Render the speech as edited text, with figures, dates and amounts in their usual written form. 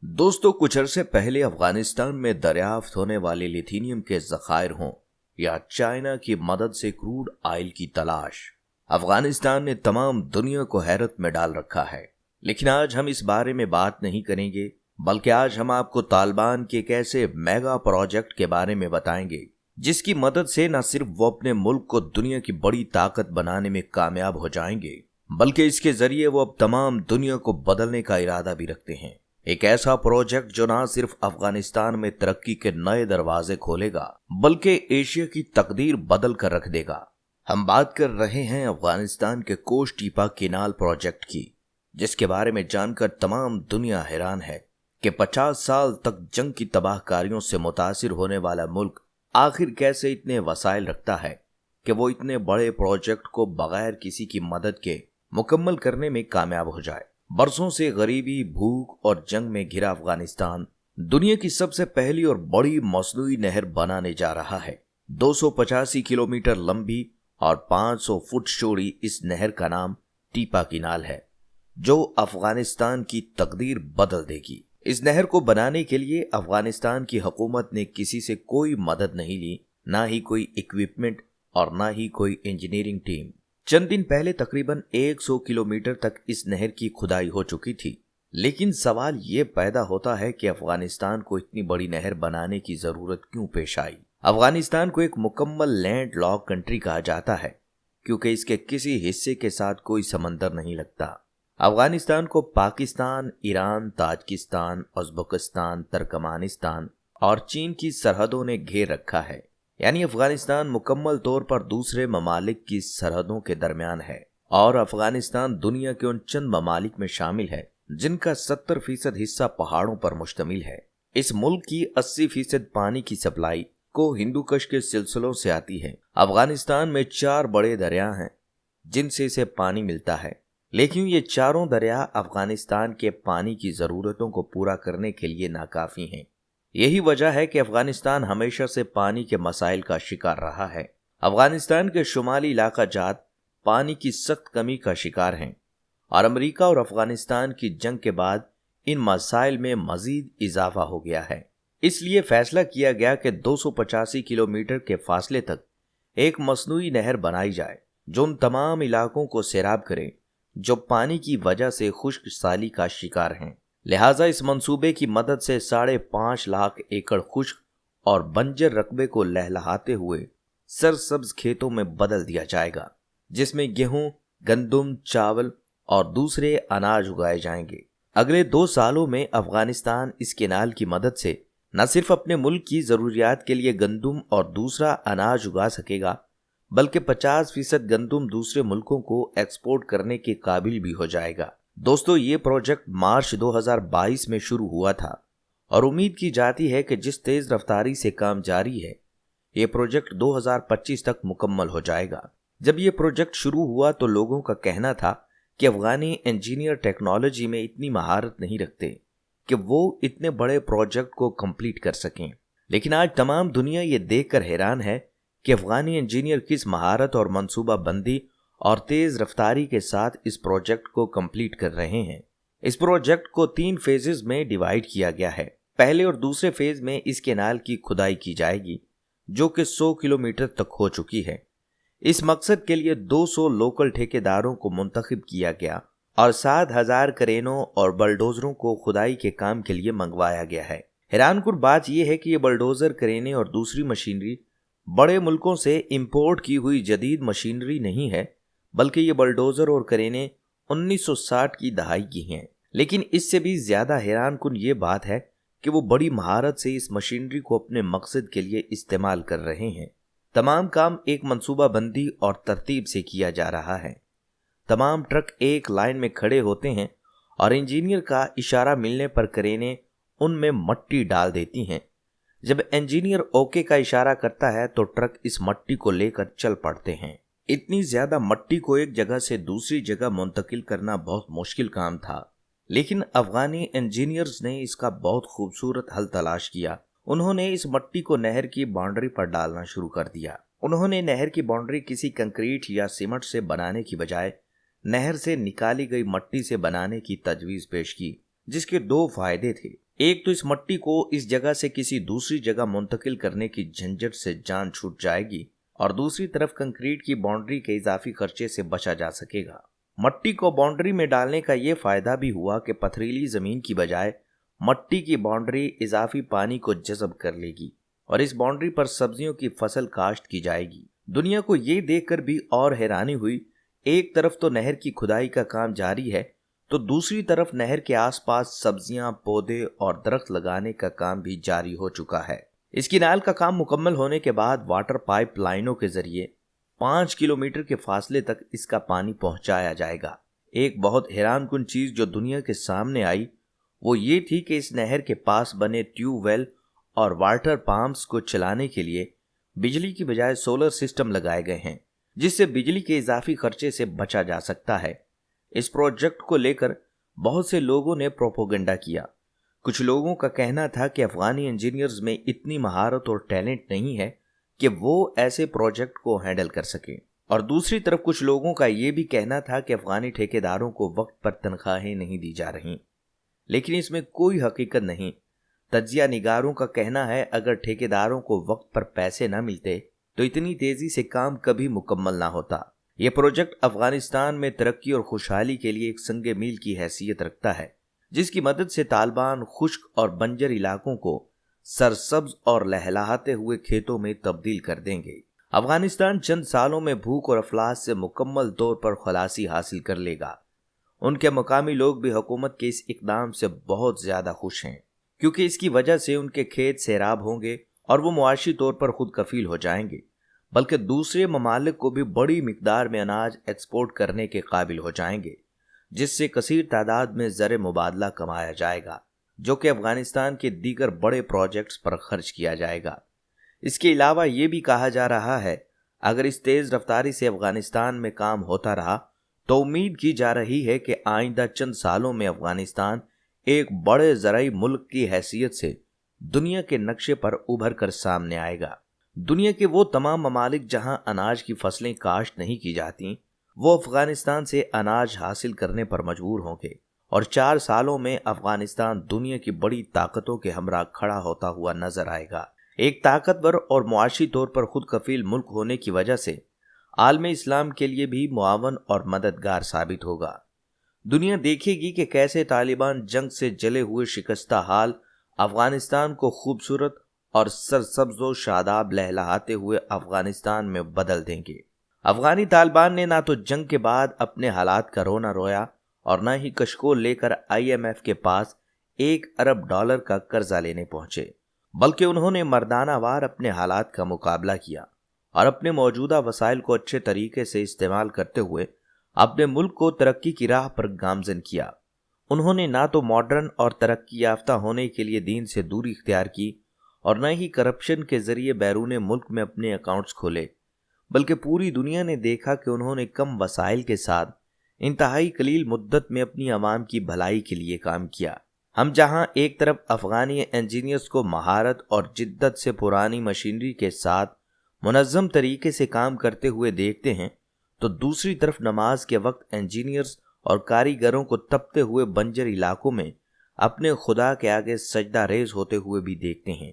दोस्तों, कुछ अरसे पहले अफगानिस्तान में दरियाफ्त होने वाले लिथीनियम के ज़खायर हों या चाइना की मदद से क्रूड ऑयल की तलाश, अफगानिस्तान ने तमाम दुनिया को हैरत में डाल रखा है। लेकिन आज हम इस बारे में बात नहीं करेंगे, बल्कि आज हम आपको तालिबान के एक ऐसे मेगा प्रोजेक्ट के बारे में बताएंगे जिसकी मदद से न सिर्फ वो अपने मुल्क को दुनिया की बड़ी ताकत बनाने में कामयाब हो जाएंगे, बल्कि इसके जरिए वो अब तमाम दुनिया को बदलने का इरादा भी रखते हैं। एक ऐसा प्रोजेक्ट जो ना सिर्फ अफगानिस्तान में तरक्की के नए दरवाजे खोलेगा, बल्कि एशिया की तकदीर बदल कर रख देगा। हम बात कर रहे हैं अफगानिस्तान के कोश टीपा केनाल प्रोजेक्ट की, जिसके बारे में जानकर तमाम दुनिया हैरान है कि 50 साल तक जंग की तबाहकारियों से मुतासिर होने वाला मुल्क आखिर कैसे इतने वसाइल रखता है कि वो इतने बड़े प्रोजेक्ट को बगैर किसी की मदद के मुकम्मल करने में कामयाब हो जाए। बरसों से गरीबी, भूख और जंग में घिरा अफगानिस्तान दुनिया की सबसे पहली और बड़ी मसनूई नहर बनाने जा रहा है। 285 किलोमीटर लंबी और 500 फुट चौड़ी इस नहर का नाम टीपा केनाल है, जो अफगानिस्तान की तकदीर बदल देगी। इस नहर को बनाने के लिए अफगानिस्तान की हुकूमत ने किसी से कोई मदद नहीं ली, ना ही कोई इक्विपमेंट और ना ही कोई इंजीनियरिंग टीम। चंद दिन पहले तकरीबन 100 किलोमीटर तक इस नहर की खुदाई हो चुकी थी। लेकिन सवाल ये पैदा होता है कि अफगानिस्तान को इतनी बड़ी नहर बनाने की जरूरत क्यों पेश आई। अफगानिस्तान को एक मुकम्मल लैंड लॉक कंट्री कहा जाता है क्योंकि इसके किसी हिस्से के साथ कोई समंदर नहीं लगता। अफगानिस्तान को Pakistan, Iran, Tajikistan, Uzbekistan, Turkmenistan और चीन की सरहदों ने घेर रखा है। यानी अफगानिस्तान मुकम्मल तौर पर दूसरे ममालिक की सरहदों के दरमियान है और अफगानिस्तान दुनिया के उन चंद ममालिक में शामिल है जिनका 70% हिस्सा पहाड़ों पर मुश्तमिल है। इस मुल्क की 80% पानी की सप्लाई को हिंदुकुश के सिलसिलों से आती है। अफगानिस्तान में 4 बड़े दरिया हैं जिनसे इसे पानी मिलता है, लेकिन ये चारों दरिया अफगानिस्तान के पानी की जरूरतों को पूरा करने के लिए नाकाफी हैं। यही वजह है कि अफगानिस्तान हमेशा से पानी के मसाइल का शिकार रहा है। अफगानिस्तान के शुमाली इलाका जात पानी की सख्त कमी का शिकार हैं और अमेरिका और अफगानिस्तान की जंग के बाद इन मसाइल में मजीद इजाफा हो गया है। इसलिए फैसला किया गया कि 285 किलोमीटर के फासले तक एक मसनूई नहर बनाई जाए जो उन तमाम इलाकों को सैराब करे जो पानी की वजह से खुश्क साली का शिकार हैं। लिहाजा इस मंसूबे की मदद से 5.5 लाख एकड़ खुश्क और बंजर रकबे को लहलहाते हुए सरसब्ज खेतों में बदल दिया जाएगा, जिसमें गेहूं, गंदुम, चावल और दूसरे अनाज उगाए जाएंगे। अगले 2 सालों में अफगानिस्तान इस केनाल की मदद से न सिर्फ अपने मुल्क की जरूरियात के लिए गंदुम और दूसरा अनाज उगा सकेगा, बल्कि 50% गंदुम दूसरे मुल्कों को एक्सपोर्ट करने के काबिल भी हो जाएगा। दोस्तों, ये प्रोजेक्ट मार्च 2022 में शुरू हुआ था और उम्मीद की जाती है कि जिस तेज रफ्तारी से काम जारी है, ये प्रोजेक्ट 2025 तक मुकम्मल हो जाएगा। जब ये प्रोजेक्ट शुरू हुआ तो लोगों का कहना था कि अफगानी इंजीनियर टेक्नोलॉजी में इतनी महारत नहीं रखते कि वो इतने बड़े प्रोजेक्ट को कंप्लीट कर सकें। लेकिन आज तमाम दुनिया ये देखकर हैरान है कि अफगानी इंजीनियर किस महारत और मंसूबा बंदी और तेज रफ्तारी के साथ इस प्रोजेक्ट को कंप्लीट कर रहे हैं। इस प्रोजेक्ट को 3 फेजेस में डिवाइड किया गया है। पहले और दूसरे फेज में इस केनाल की खुदाई की जाएगी जो कि 100 किलोमीटर तक हो चुकी है। इस मकसद के लिए 200 लोकल ठेकेदारों को मुंतखब किया गया और 7,000 क्रेनों और बलडोजरों को खुदाई के काम के लिए मंगवाया गया है। हैरानकुन बात यह है कि ये बलडोजर, क्रेनें और दूसरी मशीनरी बड़े मुल्कों से इंपोर्ट की हुई जदीद मशीनरी नहीं है, बल्कि ये बलडोजर और क्रेनें 1960 की दहाई की हैं। लेकिन इससे भी ज्यादा हैरानकुन ये बात है कि वो बड़ी महारत से इस मशीनरी को अपने मकसद के लिए इस्तेमाल कर रहे हैं। तमाम काम एक मंसूबा बंदी और तरतीब से किया जा रहा है। तमाम ट्रक एक लाइन में खड़े होते हैं और इंजीनियर का इशारा मिलने पर क्रेनें उनमें मट्टी डाल देती हैं। जब इंजीनियर ओके का इशारा करता है तो ट्रक इस मट्टी को लेकर चल पड़ते हैं। इतनी ज्यादा मट्टी को एक जगह से दूसरी जगह मुंतकिल करना बहुत मुश्किल काम था, लेकिन अफगानी इंजीनियर्स ने इसका बहुत खूबसूरत हल तलाश किया। उन्होंने इस मट्टी को नहर की बाउंड्री पर डालना शुरू कर दिया। उन्होंने नहर की बाउंड्री किसी कंक्रीट या सीमेंट से बनाने की बजाय नहर से निकाली गई मट्टी से बनाने की तजवीज पेश की, جس کے دو فائدے تھے۔ ایک تو اس مٹی کو اس جگہ سے کسی دوسری جگہ منتقل کرنے کی جھنجھٹ سے جان چھوٹ جائے گی، اور دوسری طرف کنکریٹ کی باؤنڈری کے اضافی خرچے سے بچا جا سکے گا۔ مٹی کو باؤنڈری میں ڈالنے کا یہ فائدہ بھی ہوا کہ پتھریلی زمین کی بجائے مٹی کی باؤنڈری اضافی پانی کو جذب کر لے گی، اور اس باؤنڈری پر سبزیوں کی فصل کاشت کی جائے گی۔ دنیا کو یہ دیکھ کر بھی اور حیرانی ہوئی، ایک طرف تو نہر کی کھدائی کا کام جاری ہے، تو دوسری طرف نہر کے آس پاس سبزیاں، پودے اور درخت لگانے کا کام بھی جاری ہو چکا ہے۔ اس کینال کا کام مکمل ہونے کے بعد واٹر پائپ لائنوں کے ذریعے 5 کلومیٹر کے فاصلے تک اس کا پانی پہنچایا جائے گا۔ ایک بہت حیران کن چیز جو دنیا کے سامنے آئی وہ یہ تھی کہ اس نہر کے پاس بنے ٹیوب ویل اور واٹر پمپس کو چلانے کے لیے بجلی کی بجائے سولر سسٹم لگائے گئے ہیں، جس سے بجلی کے اضافی خرچے سے بچا جا سکتا ہے۔ اس پروجیکٹ کو لے کر بہت سے لوگوں نے پروپیگنڈا کیا۔ کچھ لوگوں کا کہنا تھا کہ افغانی انجینئرز میں اتنی مہارت اور ٹیلنٹ نہیں ہے کہ وہ ایسے پروجیکٹ کو ہینڈل کر سکیں، اور دوسری طرف کچھ لوگوں کا یہ بھی کہنا تھا کہ افغانی ٹھیکیداروں کو وقت پر تنخواہیں نہیں دی جا رہی، لیکن اس میں کوئی حقیقت نہیں۔ تجزیہ نگاروں کا کہنا ہے اگر ٹھیکیداروں کو وقت پر پیسے نہ ملتے تو اتنی تیزی سے کام کبھی مکمل نہ ہوتا۔ یہ پروجیکٹ افغانستان میں ترقی اور خوشحالی کے لیے ایک سنگ میل کی حیثیت رکھتا ہے، جس کی مدد سے طالبان خشک اور بنجر علاقوں کو سرسبز اور لہلہاتے ہوئے کھیتوں میں تبدیل کر دیں گے۔ افغانستان چند سالوں میں بھوک اور افلاس سے مکمل طور پر خلاصی حاصل کر لے گا۔ ان کے مقامی لوگ بھی حکومت کے اس اقدام سے بہت زیادہ خوش ہیں، کیونکہ اس کی وجہ سے ان کے کھیت سیراب ہوں گے اور وہ معاشی طور پر خود کفیل ہو جائیں گے، بلکہ دوسرے ممالک کو بھی بڑی مقدار میں اناج ایکسپورٹ کرنے کے قابل ہو جائیں گے، جس سے کثیر تعداد میں زر مبادلہ کمایا جائے گا، جو کہ افغانستان کے دیگر بڑے پروجیکٹس پر خرچ کیا جائے گا۔ اس کے علاوہ یہ بھی کہا جا رہا ہے اگر اس تیز رفتاری سے افغانستان میں کام ہوتا رہا تو امید کی جا رہی ہے کہ آئندہ چند سالوں میں افغانستان ایک بڑے زرعی ملک کی حیثیت سے دنیا کے نقشے پر ابھر کر سامنے آئے گا۔ دنیا کے وہ تمام ممالک جہاں اناج کی فصلیں کاشت نہیں کی جاتی، وہ افغانستان سے اناج حاصل کرنے پر مجبور ہوں گے، اور 4 سالوں میں افغانستان دنیا کی بڑی طاقتوں کے ہمراہ کھڑا ہوتا ہوا نظر آئے گا۔ ایک طاقتور اور معاشی طور پر خود کفیل ملک ہونے کی وجہ سے عالم اسلام کے لیے بھی معاون اور مددگار ثابت ہوگا۔ دنیا دیکھے گی کہ کیسے طالبان جنگ سے جلے ہوئے شکستہ حال افغانستان کو خوبصورت اور سرسبز و شاداب لہلہاتے ہوئے افغانستان میں بدل دیں گے۔ افغانی طالبان نے نہ تو جنگ کے بعد اپنے حالات کا رونا رویا اور نہ ہی کشکول لے کر IMF کے پاس $1 ارب کا قرضہ لینے پہنچے، بلکہ انہوں نے مردانہ وار اپنے حالات کا مقابلہ کیا اور اپنے موجودہ وسائل کو اچھے طریقے سے استعمال کرتے ہوئے اپنے ملک کو ترقی کی راہ پر گامزن کیا۔ انہوں نے نہ تو ماڈرن اور ترقی یافتہ ہونے کے لیے دین سے دوری اختیار کی اور نہ ہی کرپشن کے ذریعے بیرون ملک میں اپنے اکاؤنٹس کھولے، بلکہ پوری دنیا نے دیکھا کہ انہوں نے کم وسائل کے ساتھ انتہائی قلیل مدت میں اپنی عوام کی بھلائی کے لیے کام کیا۔ ہم جہاں ایک طرف افغانی انجینئرز کو مہارت اور جدت سے پرانی مشینری کے ساتھ منظم طریقے سے کام کرتے ہوئے دیکھتے ہیں، تو دوسری طرف نماز کے وقت انجینئرز اور کاریگروں کو تپتے ہوئے بنجر علاقوں میں اپنے خدا کے آگے سجدہ ریز ہوتے ہوئے بھی دیکھتے ہیں۔